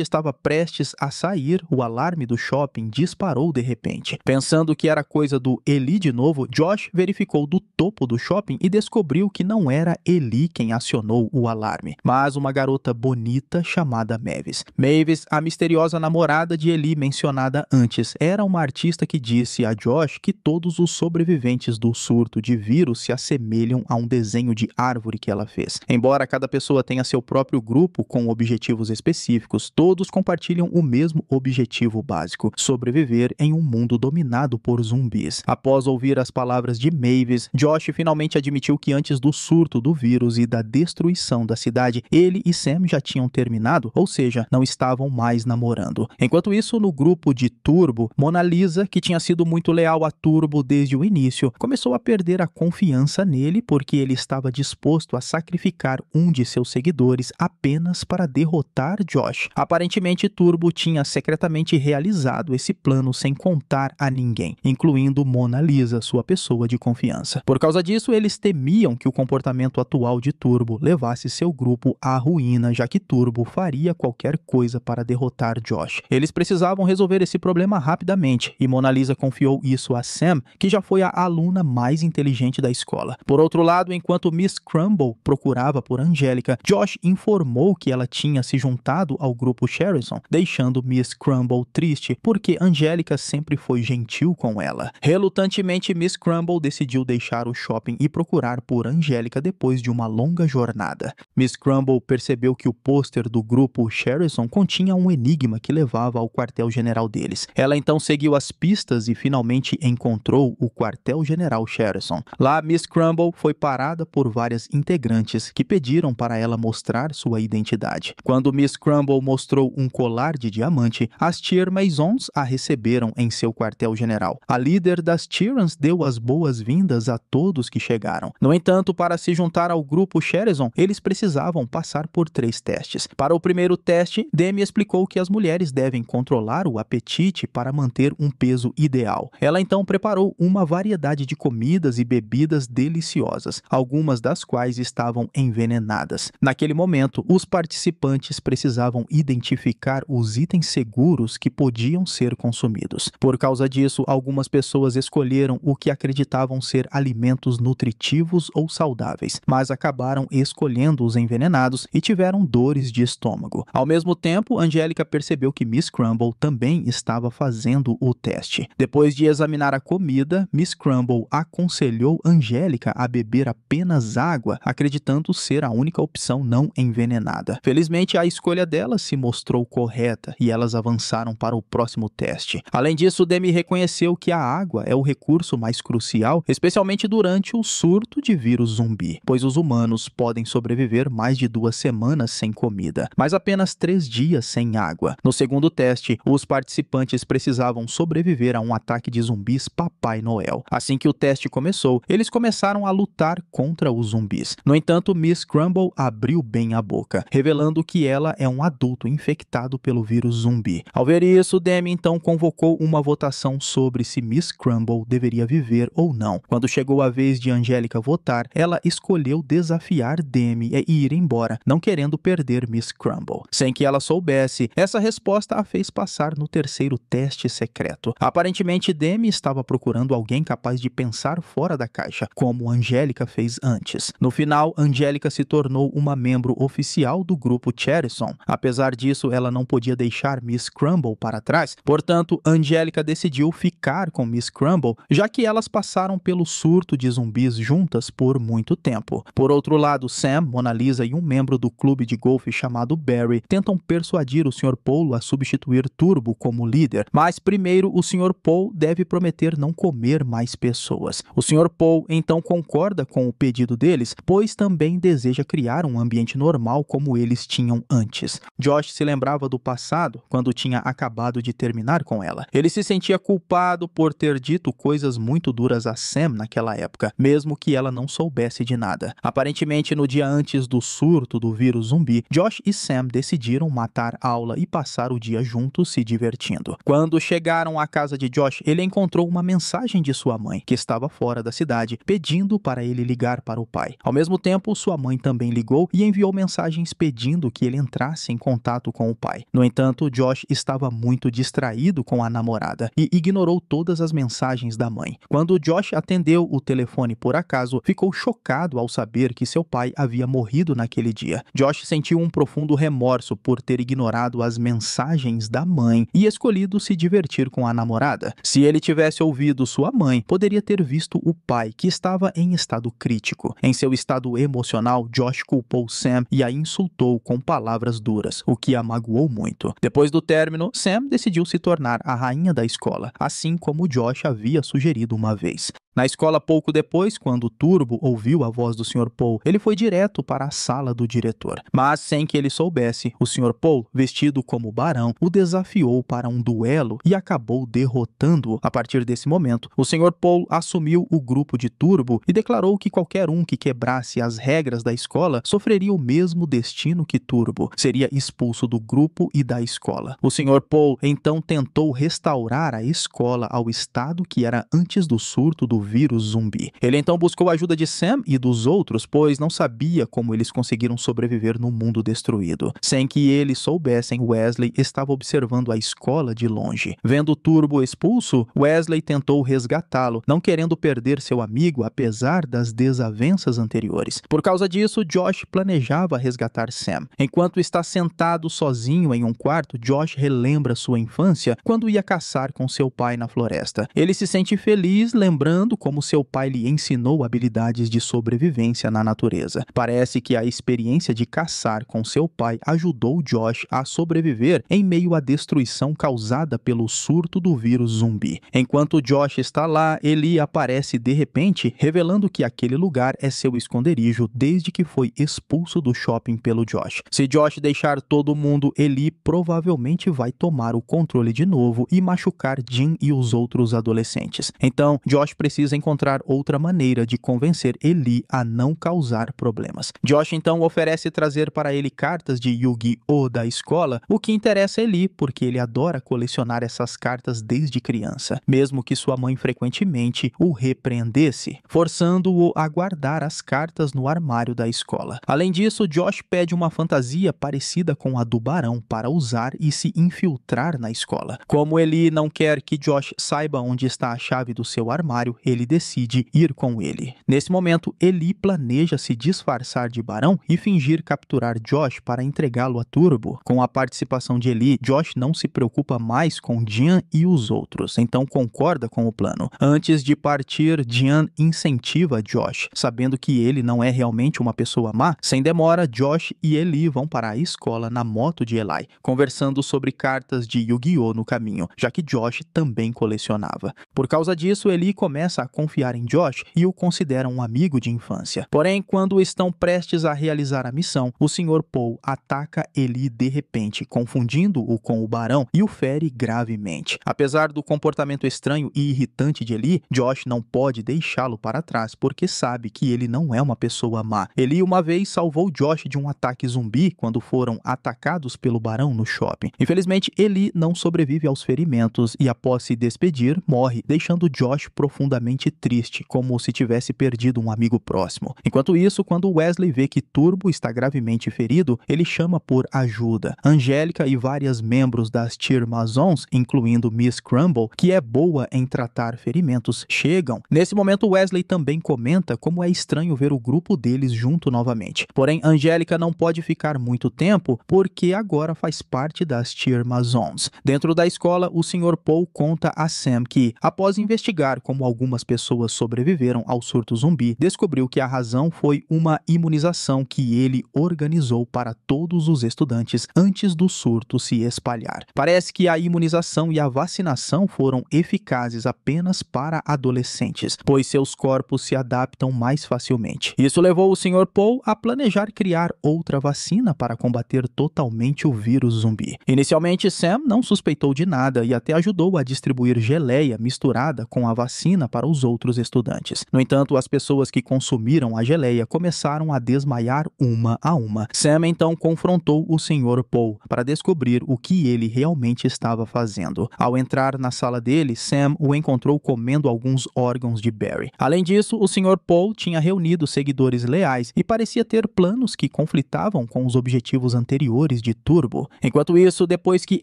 estava prestes a sair, o alarme do shopping disparou de repente. Pensando que era coisa do Eli de novo, Josh verificou do topo do shopping e descobriu que não era Eli quem acionou o alarme, mas uma garota bonita chamada Mavis. Mavis, a misteriosa namorada de Eli mencionada antes, era uma artista que disse a Josh que todos os sobreviventes do surto de vírus se assemelham a um desenho de árvore que ela fez. Embora cada pessoa tenha seu próprio grupo com objetivos específicos, todos compartilham o mesmo objetivo básico: sobreviver em um mundo dominado por zumbis. Após ouvir as palavras de Mavis, Josh finalmente admitiu que antes do surto do vírus e da destruição da cidade, ele e Sam já tinham terminado, ou seja, não estavam mais namorando. Enquanto isso, no grupo de Turbo, Mona Lisa, que tinha sido muito leal a Turbo desde o início, começou a perder a confiança nele porque ele estava disposto a sacrificar um de seus seguidores apenas para derrotar Josh. Aparentemente, Turbo tinha secretamente realizado esse plano sem contar a ninguém, incluindo Mona Lisa, sua pessoa de confiança. Por causa disso, eles temiam que o comportamento atual de Turbo levasse seu grupo à ruína, já que Turbo faria qualquer coisa para derrotar Josh. Eles precisavam resolver esse problema rapidamente, e Mona Lisa confiou isso a Sam, que já foi a aluna mais inteligente da escola. Por outro lado, enquanto Miss Crumble procurava por Angélica, Josh informou que ela tinha se juntado ao grupo Sherrison, deixando Miss Crumble triste porque Angélica sempre foi gentil com ela. Relutantemente, Miss Crumble decidiu deixar o shopping e procurar por Angélica depois de uma longa jornada. Miss Crumble percebeu que o pôster do grupo Sherrison continha um enigma que levava ao quartel-general deles. Ela então seguiu as pistas e finalmente encontrou o quartel-general Sherrison. Lá, Miss Crumble foi parada por várias integrantes que pediram para ela mostrar sua identidade. Quando Miss Crumble mostrou um colar de diamante, as Tier Maisons a receberam em seu quartel-general. A líder das Tyrans deu as boas-vindas a todos que chegaram. No entanto, para se juntar ao grupo Sherrison, eles precisavam passar por 3 testes. Para o primeiro teste, Demi explicou que as mulheres devem controlar o apetite para manter um peso ideal. Ela então preparou uma variedade de comidas e bebidas deliciosas, algumas das quais estavam envenenadas. Naquele momento, os participantes precisavam identificar os itens seguros que podiam ser consumidos. Por causa disso, algumas pessoas escolheram o que acreditavam ser alimentos nutritivos ou saudáveis, mas acabaram escolhendo os envenenados e tiveram dores de estômago. Ao mesmo tempo, Angélica percebeu que Miss Crumble também estava fazendo o teste. Depois de examinar a comida, Miss Crumble aconselhou Angélica a beber apenas água, acreditando ser a única opção não envenenada. Felizmente, a escolha delas se mostrou correta e elas avançaram para o próximo teste. Além disso, Demi reconheceu que a água é o recurso mais crucial, especialmente durante o surto de vírus zumbi, pois os humanos podem sobreviver mais de 2 semanas sem comida, mas apenas 3 dias sem água. No segundo teste, os participantes precisavam sobreviver a um ataque de zumbis Papai Noel. Assim que o teste começou, eles começaram a lutar contra os zumbis. No entanto, Miss Crumble abriu bem a boca, revelando que ela é um adulto infectado pelo vírus zumbi. Ao ver isso, Demi então convocou uma votação sobre se Miss Crumble deveria viver ou não. Quando chegou a vez de Angélica votar, ela escolheu desafiar Demi e ir embora, não querendo perder Miss Crumble. Sem que ela soubesse, essa resposta a fez passar no terceiro teste secreto. Aparentemente, Demi estava procurando alguém capaz de pensar fora da caixa, como Angélica fez antes. No final, Angélica se tornou uma membro oficial do grupo Sherrison. Apesar disso, ela não podia deixar Miss Crumble para trás, portanto, Angélica decidiu ficar com Miss Crumble, já que elas passaram pelo surto de zumbis juntas por muito tempo. Por outro lado, Sam, Mona Lisa e um membro do clube de golfe chamado Barry tentam persuadir o Sr. Paul a substituir Turbo como líder, mas primeiro o Sr. Paul deve prometer não comer mais pessoas. O Sr. Paul então concorda com o pedido deles, pois também deseja criar um ambiente normal como eles tinham antes. Josh se lembrava do passado, quando tinha acabado de terminar com ela. Ele se sentia culpado por ter dito coisas muito duras a Sam naquela época, mesmo que ela não soubesse de nada. Aparentemente, no dia antes do surto do vírus zumbi, Josh e Sam decidiram matar aula e passar o dia juntos se divertindo. Quando chegaram à casa de Josh, ele encontrou uma mensagem de sua mãe, que estava fora da cidade, pedindo para ele ligar para o pai. Ao mesmo tempo, sua mãe também ligou e enviou mensagens pedindo que ele entrasse em contato com o pai. No entanto, Josh estava muito distraído com a namorada e ignorou todas as mensagens da mãe. Quando Josh atendeu o telefone por acaso, ficou chocado ao saber que seu pai havia morrido naquele dia. Josh sentiu um profundo remorso por ter ignorado as mensagens da mãe e escolhido se divertir com a namorada. Se ele tivesse ouvido sua mãe, poderia ter visto o pai, que estava em estado crítico. Em seu estado emocional, Josh culpou Sam e a insultou com palavras duras, o que a magoou muito. Depois do término, Sam decidiu se tornar a rainha da escola, assim como Josh havia sugerido uma vez. Na escola, pouco depois, quando Turbo ouviu a voz do Sr. Paul, ele foi direto para a sala do diretor. Mas, sem que ele soubesse, o Sr. Paul, vestido como barão, o desafiou para um duelo e acabou derrotando-o. A partir desse momento, o Sr. Paul assumiu o grupo de Turbo e declarou que qualquer um que quebrasse as regras da escola sofreria o mesmo destino que Turbo, seria expulso do grupo e da escola. O Sr. Paul então tentou restaurar a escola ao estado que era antes do surto do vírus zumbi. Ele então buscou a ajuda de Sam e dos outros, pois não sabia como eles conseguiram sobreviver no mundo destruído. Sem que eles soubessem, Wesley estava observando a escola de longe. Vendo Turbo expulso, Wesley tentou resgatá-lo, não querendo perder seu amigo apesar das desavenças anteriores. Por causa disso, Josh planejava resgatar Sam. Enquanto está sentado sozinho em um quarto, Josh relembra sua infância quando ia caçar com seu pai na floresta. Ele se sente feliz lembrando como seu pai lhe ensinou habilidades de sobrevivência na natureza. Parece que a experiência de caçar com seu pai ajudou Josh a sobreviver em meio à destruição causada pelo surto do vírus zumbi. Enquanto Josh está lá, Ellie aparece de repente, revelando que aquele lugar é seu esconderijo desde que foi expulso do shopping pelo Josh. Se Josh deixar todo mundo, Ellie provavelmente vai tomar o controle de novo e machucar Jim e os outros adolescentes. Então, Josh precisa encontrar outra maneira de convencer Ellie a não causar problemas. Josh então oferece trazer para ele cartas de Yu-Gi-Oh! Da escola, o que interessa a Ellie porque ele adora colecionar essas cartas desde criança, mesmo que sua mãe frequentemente o repreendesse, forçando-o a guardar as cartas no armário da escola. Além disso, Josh pede uma fantasia parecida com a do barão para usar e se infiltrar na escola. Como Ellie não quer que Josh saiba onde está a chave do seu armário, ele decide ir com ele. Nesse momento, Ellie planeja se disfarçar de barão e fingir capturar Josh para entregá-lo a Turbo. Com a participação de Ellie, Josh não se preocupa mais com Jian e os outros, então concorda com o plano. Antes de partir, Jian incentiva Josh, sabendo que ele não é realmente uma pessoa má. Sem demora, Josh e Ellie vão para a escola na moto de Eli, conversando sobre cartas de Yu-Gi-Oh! No caminho, já que Josh também colecionava. Por causa disso, Ellie começa a confiar em Josh e o considera um amigo de infância. Porém, quando estão prestes a realizar a missão, o Sr. Paul ataca Ellie de repente, confundindo-o com o barão e o fere gravemente. Apesar do comportamento estranho e irritante de Ellie, Josh não pode deixá-lo para trás porque sabe que ele não é uma pessoa má. Ellie uma vez salvou Josh de um ataque zumbi quando foram atacados pelo barão no shopping. Infelizmente, Ellie não sobrevive aos ferimentos e após se despedir, morre, deixando Josh profundamente triste, como se tivesse perdido um amigo próximo. Enquanto isso, quando Wesley vê que Turbo está gravemente ferido, ele chama por ajuda. Angélica e vários membros das Cheer Masons, incluindo Miss Crumble, que é boa em tratar ferimentos, chegam. Nesse momento, Wesley também comenta como é estranho ver o grupo deles junto novamente. Porém, Angélica não pode ficar muito tempo porque agora faz parte das Cheer Masons. Dentro da escola, o Sr. Paul conta a Sam que, após investigar como algumas pessoas sobreviveram ao surto zumbi, descobriu que a razão foi uma imunização que ele organizou para todos os estudantes antes do surto se espalhar. Parece que a imunização e a vacinação foram eficazes apenas para adolescentes, pois seus corpos se adaptam mais facilmente. Isso levou o Sr. Paul a planejar criar outra vacina para combater totalmente o vírus zumbi. Inicialmente, Sam não suspeitou de nada e até ajudou a distribuir geleia misturada com a vacina para os outros estudantes. No entanto, as pessoas que consumiram a geleia começaram a desmaiar uma a uma. Sam então confrontou o Sr. Paul para descobrir o que ele realmente estava fazendo. Ao entrar na sala dele, Sam o encontrou comendo alguns órgãos de Barry. Além disso, o Sr. Paul tinha reunido seguidores leais e parecia ter planos que conflitavam com os objetivos anteriores de Turbo. Enquanto isso, depois que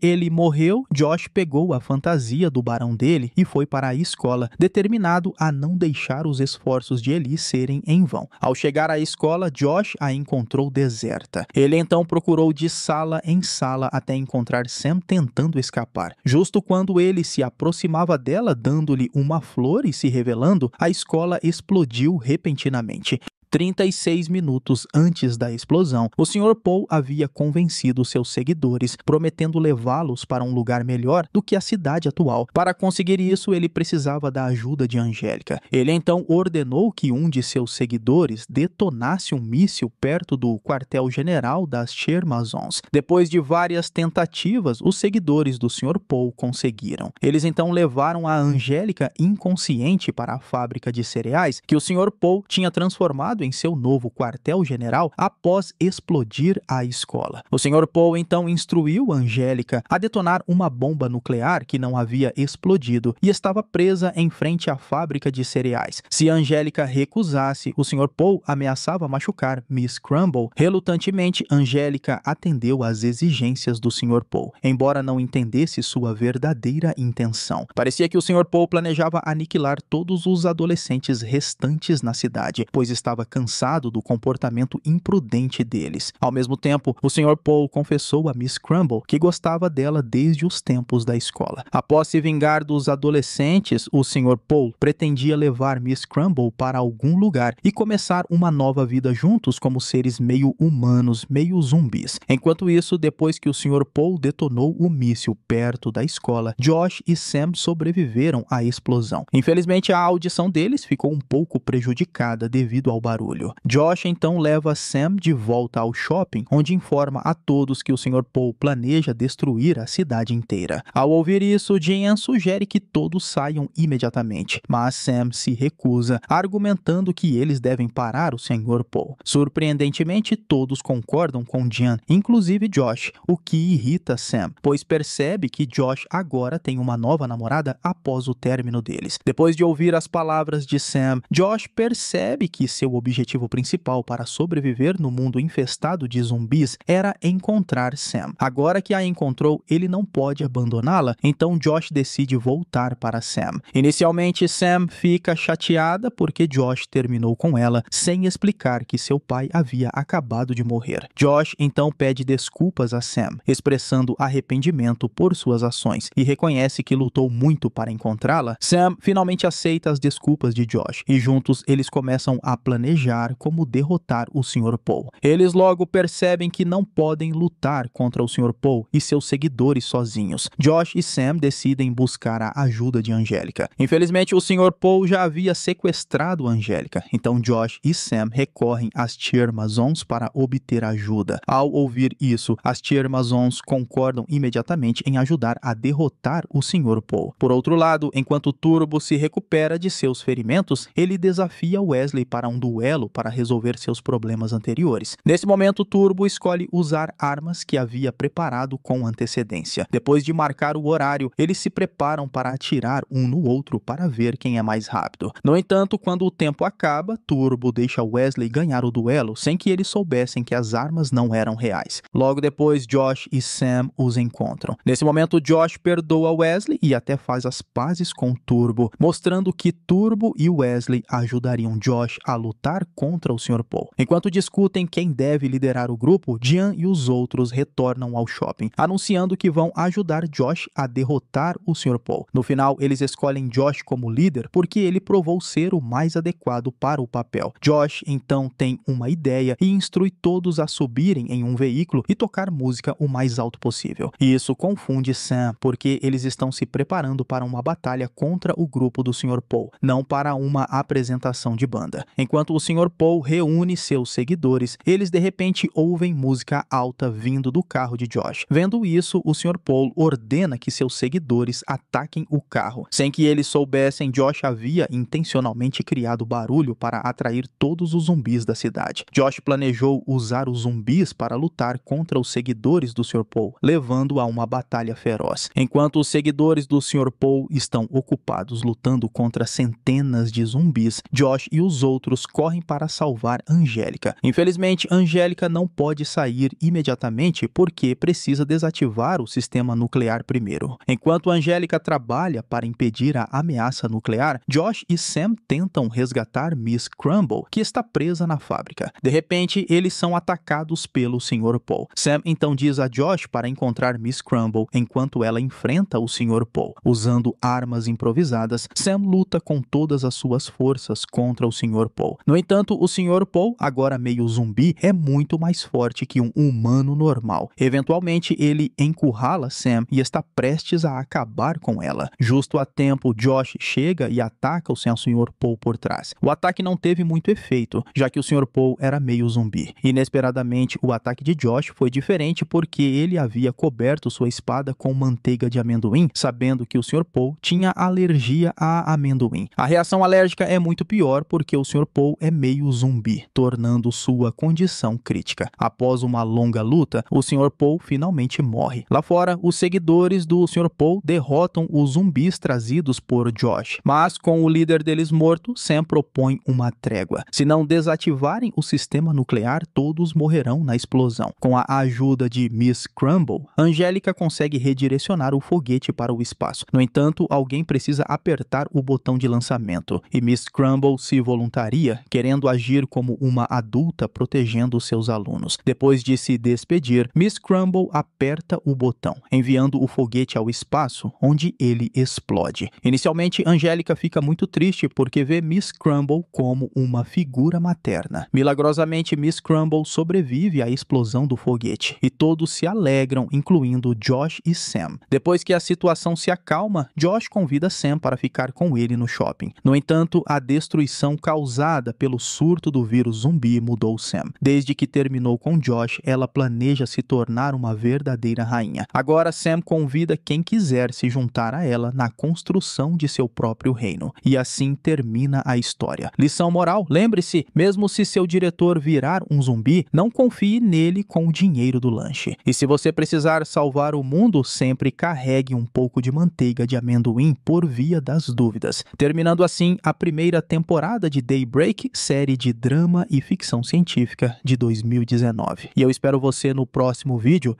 ele morreu, Josh pegou a fantasia do barão dele e foi para a escola, determinado a não deixar os esforços de Ellie serem em vão. Ao chegar à escola, Josh a encontrou deserta. Ele então procurou de sala em sala até encontrar Sam tentando escapar. Justo quando ele se aproximava dela, dando-lhe uma flor e se revelando, a escola explodiu repentinamente. 36 minutos antes da explosão, o Sr. Paul havia convencido seus seguidores, prometendo levá-los para um lugar melhor do que a cidade atual. Para conseguir isso, ele precisava da ajuda de Angélica. Ele então ordenou que um de seus seguidores detonasse um míssil perto do quartel-general das Chermazons. Depois de várias tentativas, os seguidores do Sr. Paul conseguiram. Eles então levaram a Angélica inconsciente para a fábrica de cereais que o Sr. Paul tinha transformado em seu novo quartel-general após explodir a escola. O Sr. Paul então instruiu Angélica a detonar uma bomba nuclear que não havia explodido e estava presa em frente à fábrica de cereais. Se Angélica recusasse, o Sr. Paul ameaçava machucar Miss Crumble. Relutantemente, Angélica atendeu às exigências do Sr. Paul, embora não entendesse sua verdadeira intenção. Parecia que o Sr. Paul planejava aniquilar todos os adolescentes restantes na cidade, pois estava cansado do comportamento imprudente deles. Ao mesmo tempo, o Sr. Paul confessou a Miss Crumble que gostava dela desde os tempos da escola. Após se vingar dos adolescentes, o Sr. Paul pretendia levar Miss Crumble para algum lugar e começar uma nova vida juntos como seres meio humanos, meio zumbis. Enquanto isso, depois que o Sr. Paul detonou o míssil perto da escola, Josh e Sam sobreviveram à explosão. Infelizmente, a audição deles ficou um pouco prejudicada devido ao barulho. Josh então leva Sam de volta ao shopping, onde informa a todos que o Sr. Paul planeja destruir a cidade inteira. Ao ouvir isso, Jean sugere que todos saiam imediatamente, mas Sam se recusa, argumentando que eles devem parar o Sr. Paul. Surpreendentemente, todos concordam com Jean, inclusive Josh, o que irrita Sam, pois percebe que Josh agora tem uma nova namorada após o término deles. Depois de ouvir as palavras de Sam, Josh percebe que seu objetivo principal para sobreviver no mundo infestado de zumbis era encontrar Sam. Agora que a encontrou, ele não pode abandoná-la, então Josh decide voltar para Sam. Inicialmente, Sam fica chateada porque Josh terminou com ela sem explicar que seu pai havia acabado de morrer. Josh então pede desculpas a Sam, expressando arrependimento por suas ações e reconhece que lutou muito para encontrá-la. Sam finalmente aceita as desculpas de Josh e juntos eles começam a planejar como derrotar o Sr. Paul. Eles logo percebem que não podem lutar contra o Sr. Paul e seus seguidores sozinhos. Josh e Sam decidem buscar a ajuda de Angélica. Infelizmente, o Sr. Paul já havia sequestrado Angélica, então Josh e Sam recorrem às Chermazons para obter ajuda. Ao ouvir isso, as Chermazons concordam imediatamente em ajudar a derrotar o Sr. Paul. Por outro lado, enquanto Turbo se recupera de seus ferimentos, ele desafia Wesley para um duelo para resolver seus problemas anteriores. Nesse momento, Turbo escolhe usar armas que havia preparado com antecedência. Depois de marcar o horário, eles se preparam para atirar um no outro para ver quem é mais rápido. No entanto, quando o tempo acaba, Turbo deixa Wesley ganhar o duelo sem que eles soubessem que as armas não eram reais. Logo depois, Josh e Sam os encontram. Nesse momento, Josh perdoa Wesley e até faz as pazes com Turbo, mostrando que Turbo e Wesley ajudariam Josh a lutar contra o Sr. Paul. Enquanto discutem quem deve liderar o grupo, Jean e os outros retornam ao shopping, anunciando que vão ajudar Josh a derrotar o Sr. Paul. No final, eles escolhem Josh como líder porque ele provou ser o mais adequado para o papel. Josh então tem uma ideia e instrui todos a subirem em um veículo e tocar música o mais alto possível. E isso confunde Sam, porque eles estão se preparando para uma batalha contra o grupo do Sr. Paul, não para uma apresentação de banda. Enquanto o Sr. Paul reúne seus seguidores, eles de repente ouvem música alta vindo do carro de Josh. Vendo isso, o Sr. Paul ordena que seus seguidores ataquem o carro. Sem que eles soubessem, Josh havia intencionalmente criado barulho para atrair todos os zumbis da cidade. Josh planejou usar os zumbis para lutar contra os seguidores do Sr. Paul, levando a uma batalha feroz. Enquanto os seguidores do Sr. Paul estão ocupados lutando contra centenas de zumbis, Josh e os outros correm para salvar Angélica. Infelizmente, Angélica não pode sair imediatamente porque precisa desativar o sistema nuclear primeiro. Enquanto Angélica trabalha para impedir a ameaça nuclear, Josh e Sam tentam resgatar Miss Crumble, que está presa na fábrica. De repente, eles são atacados pelo Sr. Paul. Sam então diz a Josh para encontrar Miss Crumble enquanto ela enfrenta o Sr. Paul. Usando armas improvisadas, Sam luta com todas as suas forças contra o Sr. Paul. No entanto, o Sr. Paul, agora meio zumbi, é muito mais forte que um humano normal. Eventualmente, ele encurrala Sam e está prestes a acabar com ela. Justo a tempo, Josh chega e ataca o Sr. Paul por trás. O ataque não teve muito efeito, já que o Sr. Paul era meio zumbi. Inesperadamente, o ataque de Josh foi diferente porque ele havia coberto sua espada com manteiga de amendoim, sabendo que o Sr. Paul tinha alergia a amendoim. A reação alérgica é muito pior porque o Sr. Paul é meio zumbi, tornando sua condição crítica. Após uma longa luta, o Sr. Paul finalmente morre. Lá fora, os seguidores do Sr. Paul derrotam os zumbis trazidos por Josh, mas com o líder deles morto, Sam propõe uma trégua. Se não desativarem o sistema nuclear, todos morrerão na explosão. Com a ajuda de Miss Crumble, Angélica consegue redirecionar o foguete para o espaço. No entanto, alguém precisa apertar o botão de lançamento, e Miss Crumble se voluntaria, querendo agir como uma adulta protegendo seus alunos. Depois de se despedir, Miss Crumble aperta o botão, enviando o foguete ao espaço, onde ele explode. Inicialmente, Angélica fica muito triste porque vê Miss Crumble como uma figura materna. Milagrosamente, Miss Crumble sobrevive à explosão do foguete, e todos se alegram, incluindo Josh e Sam. Depois que a situação se acalma, Josh convida Sam para ficar com ele no shopping. No entanto, a destruição causada pelo surto do vírus zumbi mudou Sam. Desde que terminou com Josh, ela planeja se tornar uma verdadeira rainha. Agora, Sam convida quem quiser se juntar a ela na construção de seu próprio reino. E assim termina a história. Lição moral: lembre-se, mesmo se seu diretor virar um zumbi, não confie nele com o dinheiro do lanche. E se você precisar salvar o mundo, sempre carregue um pouco de manteiga de amendoim por via das dúvidas. Terminando assim a primeira temporada de Daybreak, série de drama e ficção científica de 2019. E eu espero você no próximo vídeo.